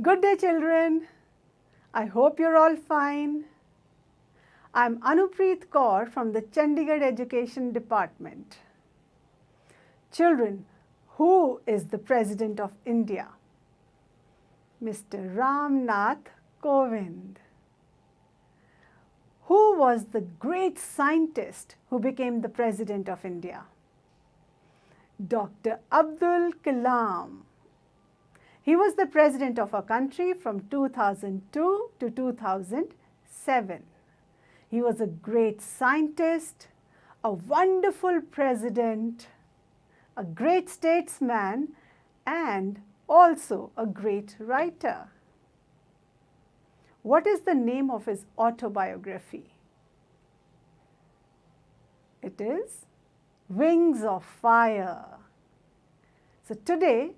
Good day, children. I hope you're all fine. I'm Anupreet Kaur from the Chandigarh Education Department. Children, who is the President of India? Mr. Ram Nath Kovind. Who was the great scientist who became the President of India? Dr. Abdul Kalam. He was the President of our country from 2002 to 2007. He was a great scientist, a wonderful president, a great statesman, and also a great writer. What is the name of his autobiography? It is Wings of Fire. So today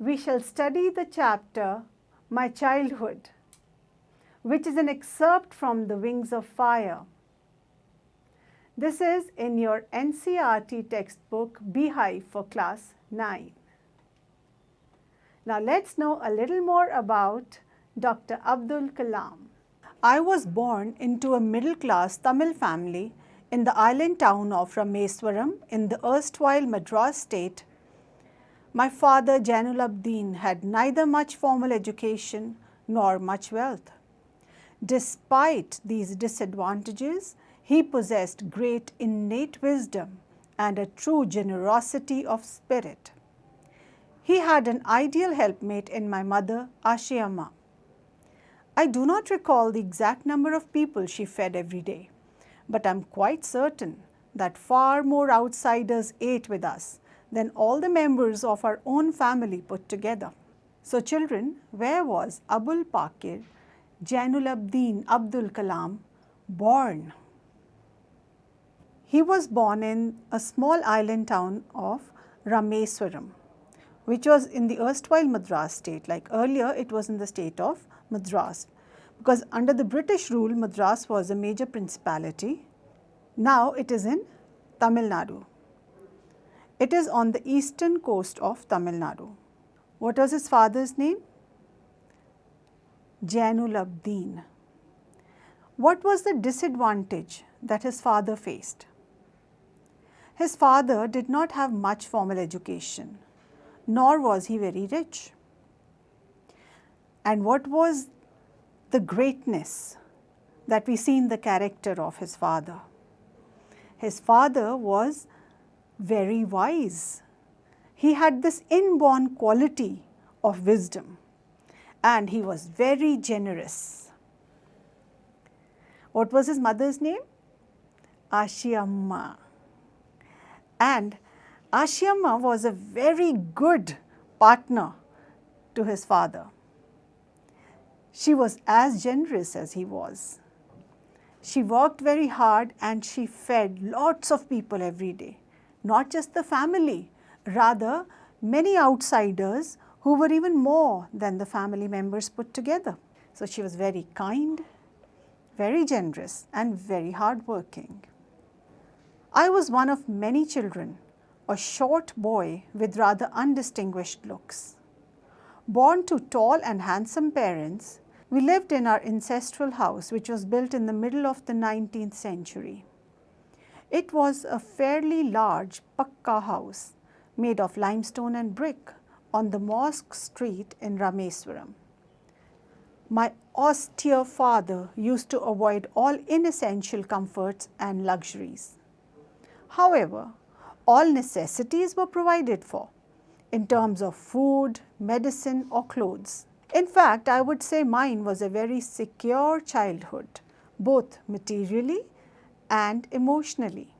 we shall study the chapter My Childhood, which is an excerpt from the Wings of Fire. This is in your NCERT textbook Beehive for class 9. Now let's know a little more about Dr. Abdul Kalam. I was born into a middle-class Tamil family in the island town of Rameswaram in the erstwhile Madras state. My father, Jainulabdin, had neither much formal education nor much wealth. Despite these disadvantages, he possessed great innate wisdom and a true generosity of spirit. He had an ideal helpmate in my mother, Ashiyamma. I do not recall the exact number of people she fed every day, but I am quite certain that far more outsiders ate with us than all the members of our own family put together. So children, where was Abul Pakir Jainulabdin Abdul Kalam born? He was born in a small island town of Rameswaram, which was in the erstwhile Madras state. Like earlier, it was in the state of Madras, because under the British rule, Madras was a major principality. Now it is in Tamil Nadu. It is on the eastern coast of Tamil Nadu. What was his father's name? Jainulabdin. What was the disadvantage that his father faced? His father did not have much formal education, nor was he very rich. And what was the greatness that we see in the character of his father? His father was very wise. He had this inborn quality of wisdom, and he was very generous. What was his mother's name? Ashiyamma. And Ashiyamma was a very good partner to his father. She was as generous as he was. She worked very hard and she fed lots of people every day. Not just the family, rather many outsiders who were even more than the family members put together. So she was very kind, very generous, and very hardworking. I was one of many children, a short boy with rather undistinguished looks. Born to tall and handsome parents, we lived in our ancestral house, which was built in the middle of the 19th century. It was a fairly large pakka house made of limestone and brick on the Mosque Street in Rameswaram. My austere father used to avoid all inessential comforts and luxuries. However, all necessities were provided for in terms of food, medicine, or clothes. In fact, I would say mine was a very secure childhood, both materially and emotionally.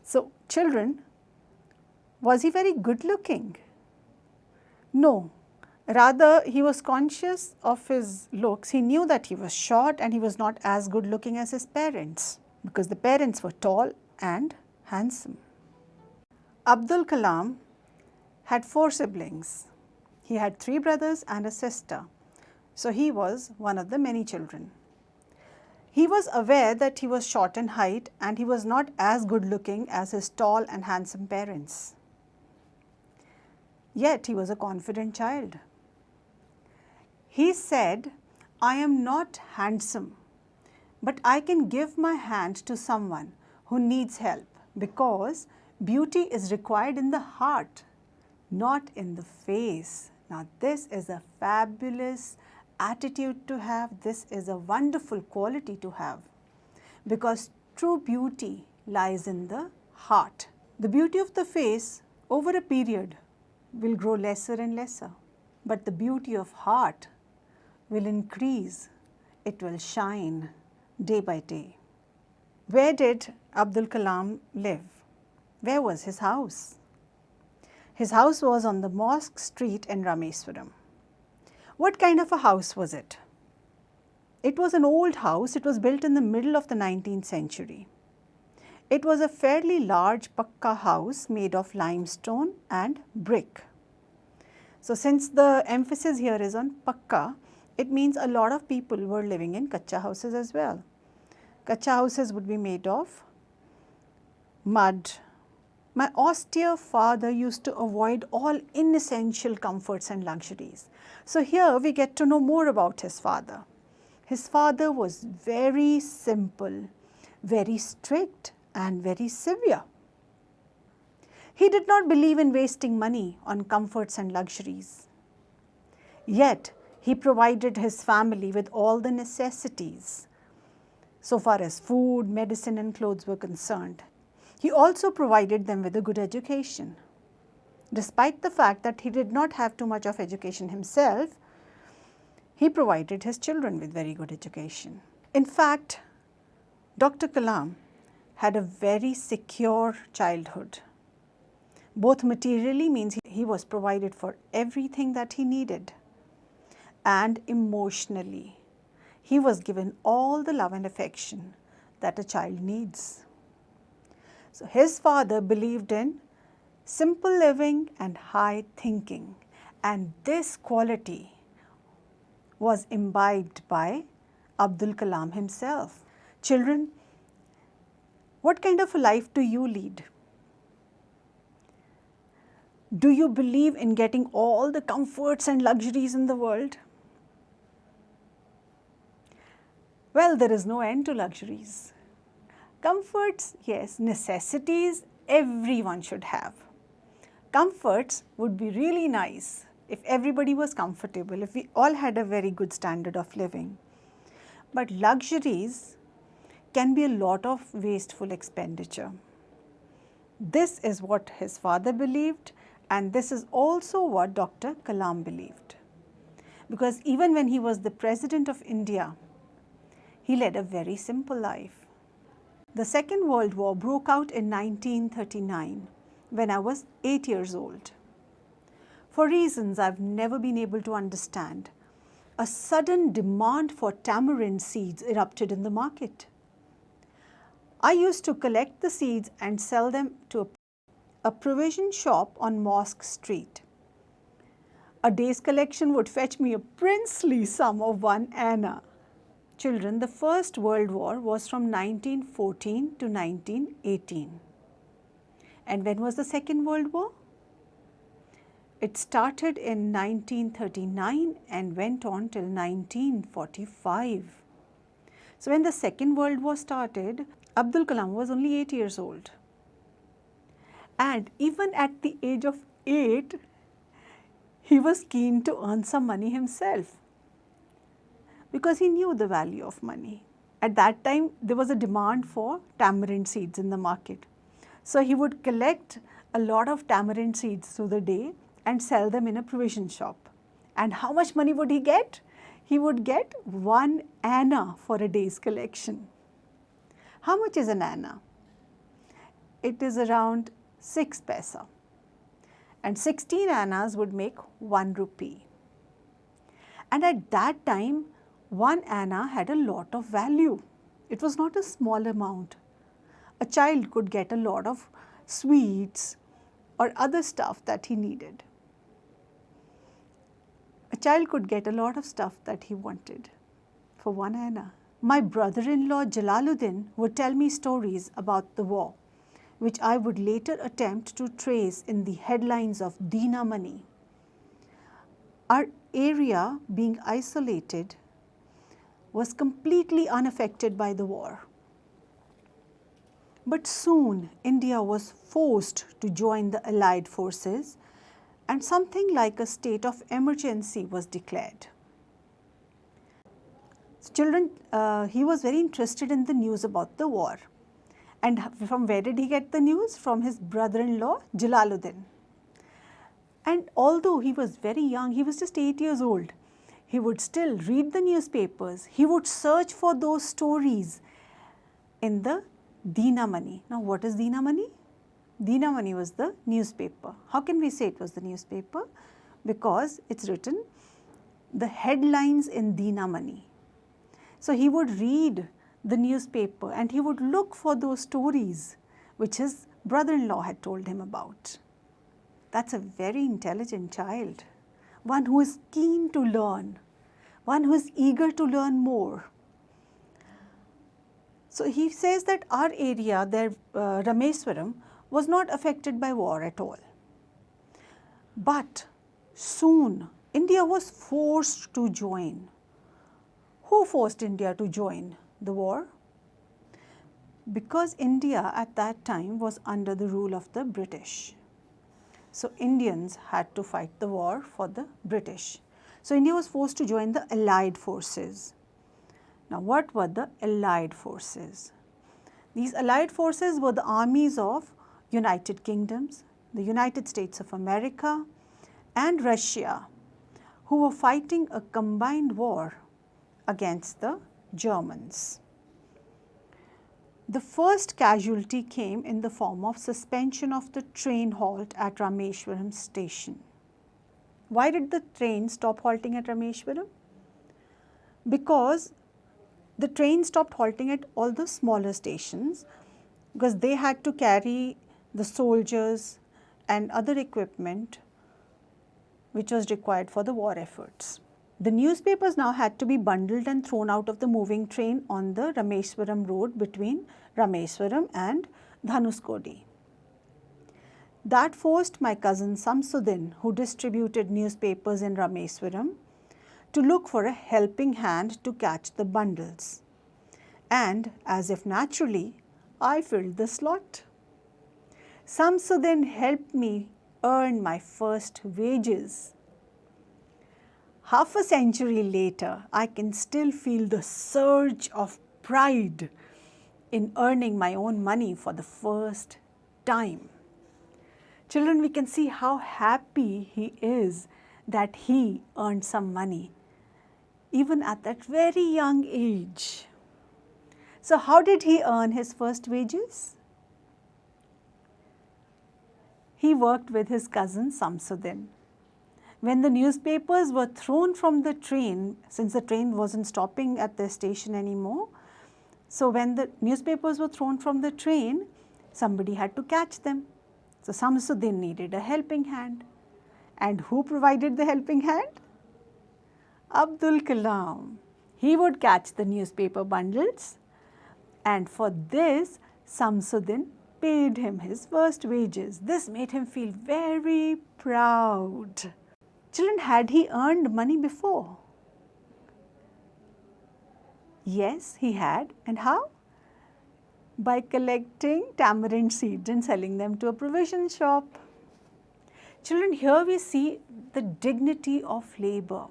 So, children, was he very good looking? No, rather he was conscious of his looks. He knew that he was short and he was not as good looking as his parents, because the parents were tall and handsome. Abdul Kalam had 4 siblings. He had 3 brothers and a sister, so he was one of the many children. He was aware that he was short in height and he was not as good looking as his tall and handsome parents. Yet he was a confident child. He said, I am not handsome, but I can give my hand to someone who needs help, because beauty is required in the heart, not in the face. Now, this is a fabulous attitude to have. This is a wonderful quality to have, because true beauty lies in the heart. The beauty of the face over a period will grow lesser and lesser, but the beauty of heart will increase. It will shine day by day. Where did Abdul Kalam live? Where was his house? His house was on the Mosque Street in Rameswaram. What kind of a house was it? It was an old house. It was built in the middle of the 19th century. It was a fairly large pakka house made of limestone and brick. So, since the emphasis here is on pakka, it means a lot of people were living in kacha houses as well. Kacha houses would be made of mud. My austere father used to avoid all inessential comforts and luxuries. So, here we get to know more about his father. His father was very simple, very strict and very severe. He did not believe in wasting money on comforts and luxuries. Yet, he provided his family with all the necessities so far as food, medicine and clothes were concerned. He also provided them with a good education. Despite the fact that he did not have too much of education himself, he provided his children with very good education. In fact, Dr. Kalam had a very secure childhood. Both materially means he was provided for everything that he needed, and emotionally, he was given all the love and affection that a child needs. So, his father believed in simple living and high thinking, and this quality was imbibed by Abdul Kalam himself. Children, what kind of a life do you lead? Do you believe in getting all the comforts and luxuries in the world? Well, there is no end to luxuries. Comforts, yes. Necessities, everyone should have. Comforts would be really nice if everybody was comfortable, if we all had a very good standard of living. But luxuries can be a lot of wasteful expenditure. This is what his father believed, and this is also what Dr. Kalam believed. Because even when he was the President of India, he led a very simple life. The Second World War broke out in 1939 when I was 8 years old. For reasons I've never been able to understand, a sudden demand for tamarind seeds erupted in the market. I used to collect the seeds and sell them to a provision shop on Mosque Street. A day's collection would fetch me a princely sum of 1 anna. Children, the First World War was from 1914 to 1918. And when was the Second World War? It started in 1939 and went on till 1945. So, when the Second World War started, Abdul Kalam was only 8 years old. And even at the age of 8, he was keen to earn some money himself, because he knew the value of money. At that time, there was a demand for tamarind seeds in the market. So, he would collect a lot of tamarind seeds through the day and sell them in a provision shop. And how much money would he get? He would get 1 anna for a day's collection. How much is an anna? It is around 6 paisa. And 16 annas would make 1 rupee. And at that time, 1 anna had a lot of value. It was not a small amount. A child could get a lot of sweets or other stuff that he needed. A child could get a lot of stuff that he wanted for 1 anna. My brother-in-law Jalaluddin would tell me stories about the war, which I would later attempt to trace in the headlines of Dina Money. Our area, being isolated, was completely unaffected by the war. But soon India was forced to join the Allied forces and something like a state of emergency was declared. So he was very interested in the news about the war. And from where did he get the news? From his brother-in-law Jalaluddin. And although he was very young, he was just 8 years old, he would still read the newspapers. He would search for those stories in the Dinamani. Now what is Dinamani? Dinamani was the newspaper. How can we say it was the newspaper? Because it's written the headlines in Dinamani. So he would read the newspaper and he would look for those stories which his brother-in-law had told him about. That's a very intelligent child, one who is keen to learn, one who is eager to learn more. So he says that our area there, Rameswaram, was not affected by war at all. But soon India was forced to join. Who forced India to join the war? Because India at that time was under the rule of the British. So Indians had to fight the war for the British. So India was forced to join the Allied forces. Now what were the Allied forces? These Allied forces were the armies of United Kingdoms, the United States of America and Russia, who were fighting a combined war against the Germans. The first casualty came in the form of suspension of the train halt at Rameswaram station. Why did the train stop halting at Rameswaram? Because the train stopped halting at all the smaller stations because they had to carry the soldiers and other equipment which was required for the war efforts. The newspapers now had to be bundled and thrown out of the moving train on the Rameswaram road between Rameswaram and Dhanuskodi. That forced my cousin Samsuddin, who distributed newspapers in Rameswaram, to look for a helping hand to catch the bundles. And as if naturally, I filled the slot. Samsuddin helped me earn my first wages. Half a century later, I can still feel the surge of pride in earning my own money for the first time. Children, we can see how happy he is that he earned some money, even at that very young age. So how did he earn his first wages? He worked with his cousin Samsuddin. When the newspapers were thrown from the train, since the train wasn't stopping at the station anymore, so when the newspapers were thrown from the train, somebody had to catch them. So Samsuddin needed a helping hand. And who provided the helping hand? Abdul Kalam. He would catch the newspaper bundles, and for this Samsuddin paid him his first wages. This made him feel very proud. Children, had he earned money before? Yes, he had. And how? By collecting tamarind seeds and selling them to a provision shop. Children, here we see the dignity of labor,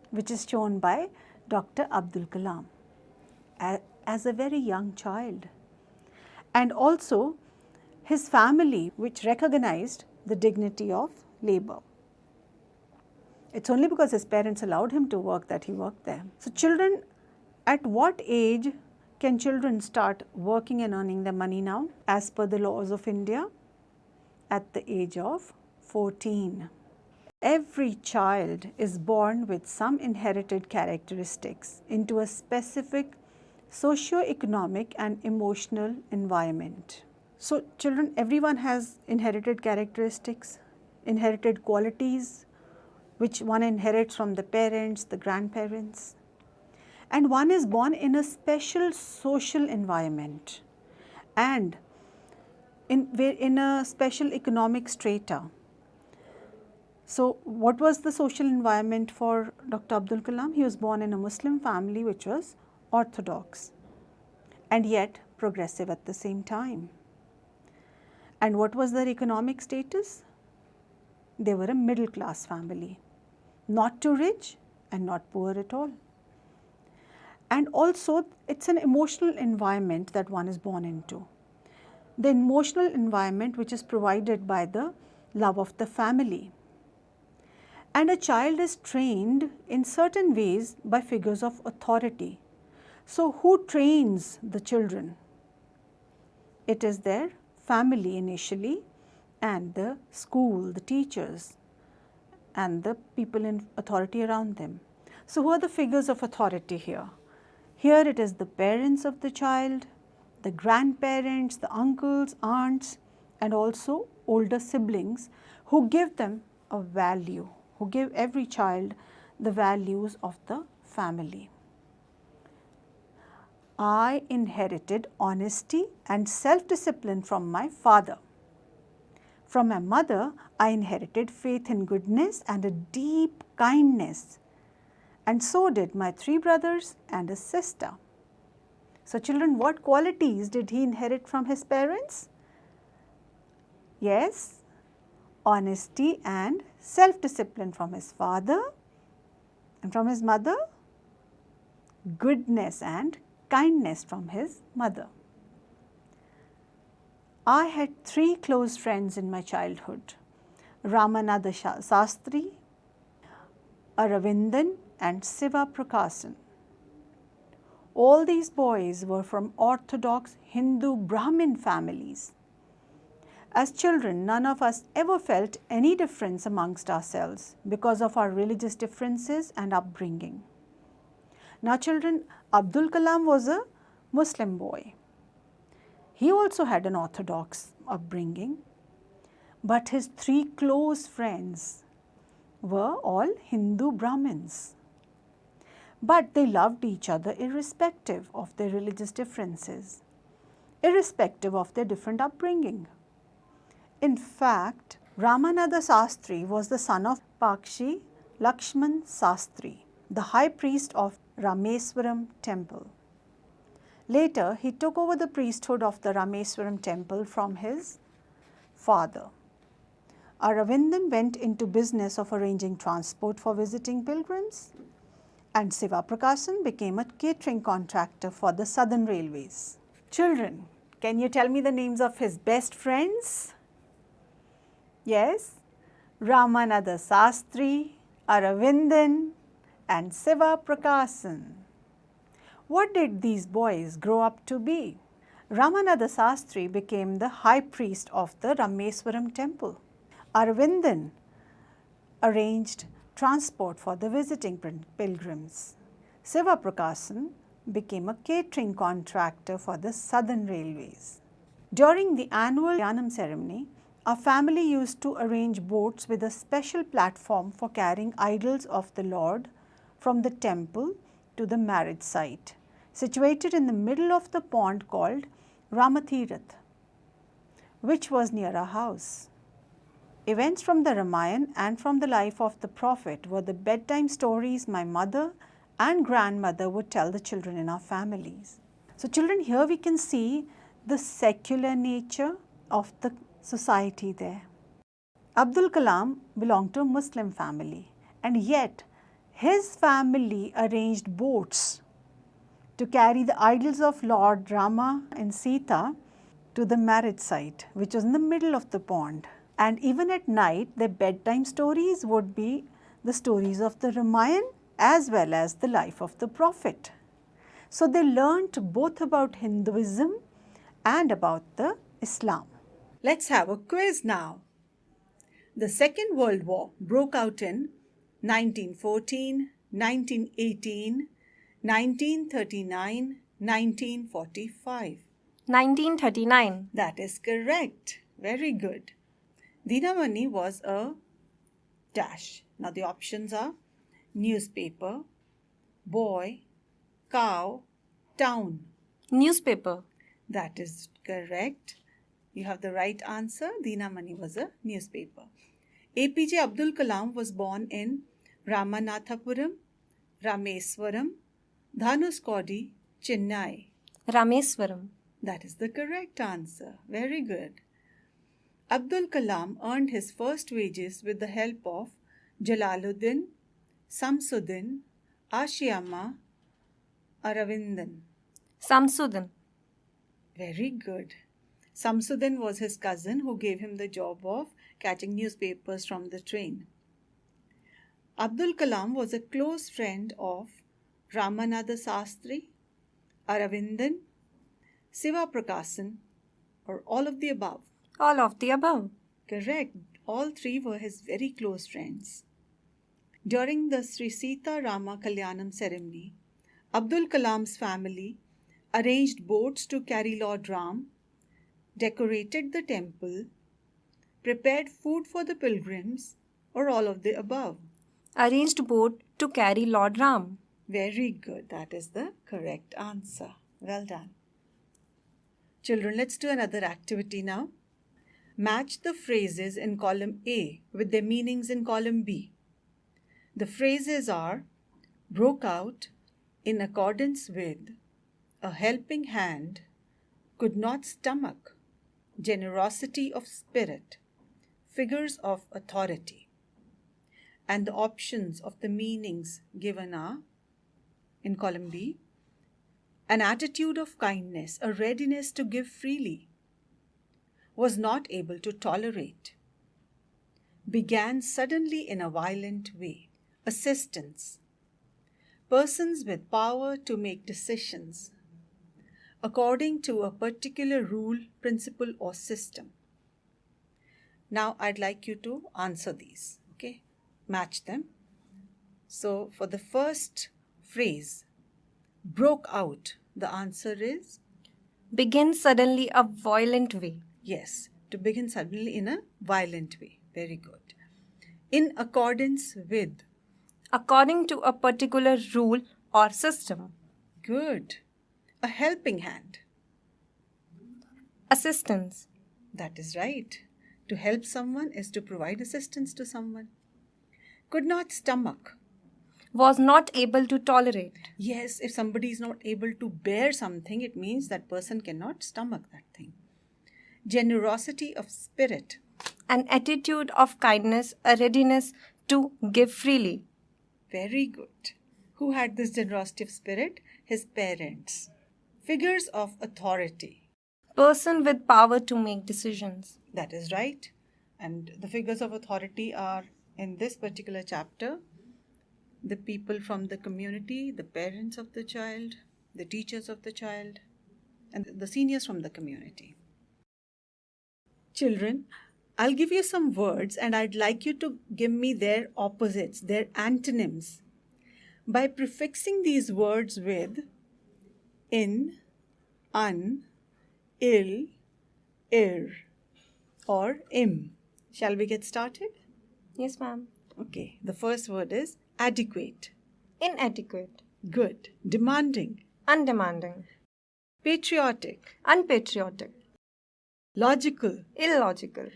which is shown by Dr. Abdul Kalam as a very young child. And also his family, which recognized the dignity of labor. It's only because his parents allowed him to work that he worked there. So children, at what age can children start working and earning their money now? As per the laws of India, at the age of 14. Every child is born with some inherited characteristics into a specific socio-economic and emotional environment. So children, everyone has inherited characteristics, inherited qualities, which one inherits from the parents, the grandparents. And one is born in a special social environment and in a special economic strata. So, what was the social environment for Dr. Abdul Kalam? He was born in a Muslim family which was orthodox and yet progressive at the same time. And what was their economic status? They were a middle class family, not too rich and not poor at all. And also, it's an emotional environment that one is born into. The emotional environment which is provided by the love of the family. And a child is trained in certain ways by figures of authority. So, who trains the children? It is their family initially, and the school, the teachers, and the people in authority around them. So, who are the figures of authority here? Here it is the parents of the child, the grandparents, the uncles, aunts, and also older siblings who give them a value, who give every child the values of the family. I inherited honesty and self-discipline from my father. From my mother, I inherited faith in goodness and a deep kindness. And so did my 3 brothers and a sister. So children, what qualities did he inherit from his parents? Yes, honesty and self-discipline from his father, and from his mother, goodness and kindness from his mother. I had 3 close friends in my childhood, Ramananda Sastri, Aravindan and Siva Prakasan. All these boys were from orthodox Hindu Brahmin families. As children, none of us ever felt any difference amongst ourselves because of our religious differences and upbringing. Now children, Abdul Kalam was a Muslim boy. He also had an orthodox upbringing, but his 3 close friends were all Hindu Brahmins. But they loved each other irrespective of their religious differences, irrespective of their different upbringing. In fact, Ramananda Sastri was the son of Pakshi Lakshman Sastri, the high priest of Rameswaram temple. Later, he took over the priesthood of the Rameswaram temple from his father. Aravindan went into business of arranging transport for visiting pilgrims, and Siva Prakasan became a catering contractor for the Southern Railways. Children, can you tell me the names of his best friends? Yes, Ramananda Sastri, Aravindan, and Siva Prakasan. What did these boys grow up to be? Ramananda Sastri became the high priest of the Rameswaram temple. Aravindan arranged transport for the visiting pilgrims. Siva Prakasan became a catering contractor for the Southern Railways. During the annual Yanam ceremony, our family used to arrange boats with a special platform for carrying idols of the Lord from the temple to the marriage site, situated in the middle of the pond called Ramatirath, which was near our house. Events from the Ramayana and from the life of the Prophet were the bedtime stories my mother and grandmother would tell the children in our families. So children, here we can see the secular nature of the society there. Abdul Kalam belonged to a Muslim family, and yet his family arranged boats to carry the idols of Lord Rama and Sita to the marriage site, which was in the middle of the pond. And even at night, their bedtime stories would be the stories of the Ramayana as well as the life of the Prophet. So they learnt both about Hinduism and about the Islam. Let's have a quiz now. The Second World War broke out in 1914, 1918, 1939, 1945. 1939. That is correct. Very good. Dinamani was a dash. Now the options are newspaper, boy, cow, town. Newspaper. That is correct. You have the right answer. Dinamani was a newspaper. APJ Abdul Kalam was born in Ramanathapuram, Rameswaram, Dhanuskodi, Chennai. Rameswaram. That is the correct answer. Very good. Abdul Kalam earned his first wages with the help of Jalaluddin, Samsuddin, Ashiyama, Aravindan. Samsuddin. Very good. Samsuddin was his cousin who gave him the job of catching newspapers from the train. Abdul Kalam was a close friend of Ramanatha Sastri, Aravindan, Siva Prakasan, or all of the above. All of the above. Correct. All three were his very close friends. During the Sri Sita Rama Kalyanam ceremony, Abdul Kalam's family arranged boats to carry Lord Ram, decorated the temple, prepared food for the pilgrims, or all of the above. Arranged boat to carry Lord Ram. Very good. That is the correct answer. Well done. Children, let's do another activity now. Match the phrases in column A with their meanings in column B. The phrases are broke out, in accordance with, a helping hand, could not stomach, generosity of spirit, figures of authority. And the options of the meanings given are, in column B, an attitude of kindness, a readiness to give freely, was not able to tolerate, began suddenly in a violent way, assistance, persons with power to make decisions, according to a particular rule, principle, or system. Now I'd like you to answer these, okay? Match them. So for the first phrase, broke out, the answer is? Begin suddenly a violent way. Yes, to begin suddenly in a violent way. Very good. In accordance with. According to a particular rule or system. Good. A helping hand. Assistance. That is right. To help someone is to provide assistance to someone. Could not stomach. Was not able to tolerate. Yes, if somebody is not able to bear something, it means that person cannot stomach that thing. Generosity of spirit. An attitude of kindness, a readiness to give freely. Very good. Who had this generosity of spirit? His parents. Figures of authority. Person with power to make decisions. That is right. And the figures of authority are, in this particular chapter, the people from the community, the parents of the child, the teachers of the child, and the seniors from the community. Children, I'll give you some words and I'd like you to give me their opposites, their antonyms, by prefixing these words with in, un, ill, ir, or im. Shall we get started? Yes, ma'am. Okay, the first word is adequate. Inadequate. Good. Demanding. Undemanding. Patriotic. Unpatriotic. Logical. Illogical.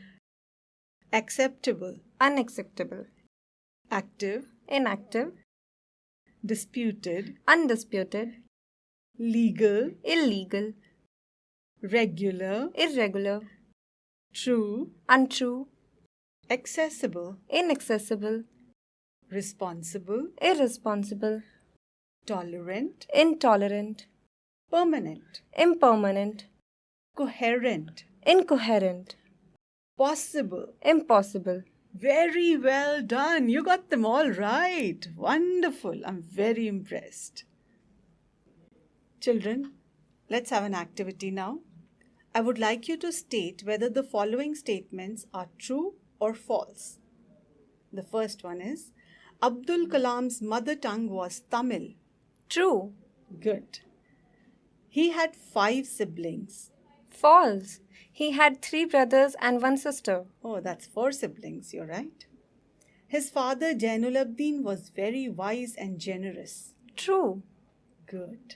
Acceptable. Unacceptable. Active. Inactive. Disputed. Undisputed. Legal. Illegal. Regular. Irregular. True. Untrue. Accessible. Inaccessible. Responsible. Irresponsible. Tolerant. Intolerant. Permanent. Impermanent. Coherent. Incoherent. Possible. Impossible. Very well done. You got them all right. Wonderful. I'm very impressed. Children, let's have an activity now. I would like you to state whether the following statements are true or false. The first one is, Abdul Kalam's mother tongue was Tamil. True. Good. He had 5 siblings. False. He had 3 brothers and 1 sister. Oh, that's 4 siblings, you're right. His father Jainulabdin was very wise and generous. True. Good.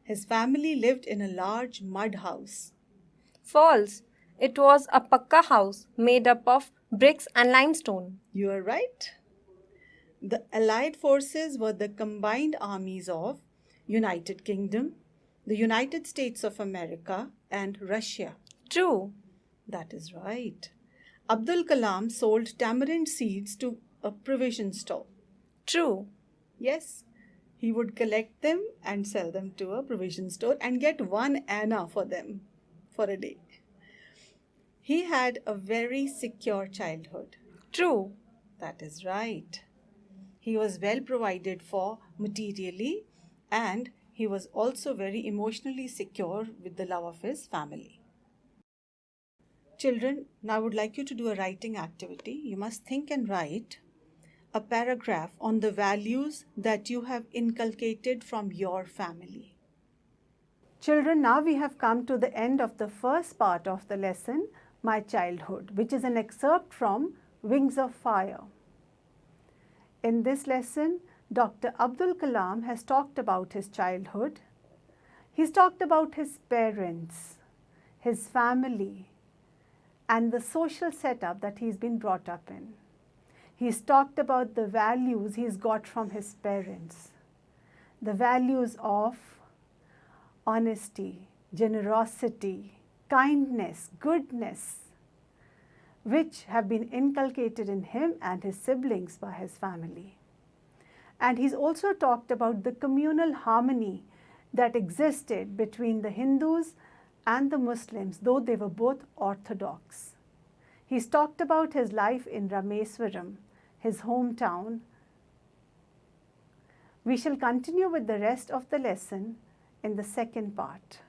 His family lived in a large mud house. False. It was a pakka house made up of bricks and limestone. You are right. The Allied forces were the combined armies of United Kingdom, the United States of America, and Russia. True. That is right. Abdul Kalam sold tamarind seeds to a provision store. True. Yes, he would collect them and sell them to a provision store and get 1 anna for them for a day. He had a very secure childhood. True. That is right. He was well provided for materially, and he was also very emotionally secure with the love of his family. Children, now I would like you to do a writing activity. You must think and write a paragraph on the values that you have inculcated from your family. Children, now we have come to the end of the first part of the lesson, My Childhood, which is an excerpt from Wings of Fire. In this lesson, Dr. Abdul Kalam has talked about his childhood. He's talked about his parents, his family, and the social setup that he's been brought up in. He's talked about the values he's got from his parents, the values of honesty, generosity, kindness, goodness, which have been inculcated in him and his siblings by his family. And he's also talked about the communal harmony that existed between the Hindus and the Muslims, though they were both orthodox. He's talked about his life in Rameswaram, his hometown. We shall continue with the rest of the lesson in the second part.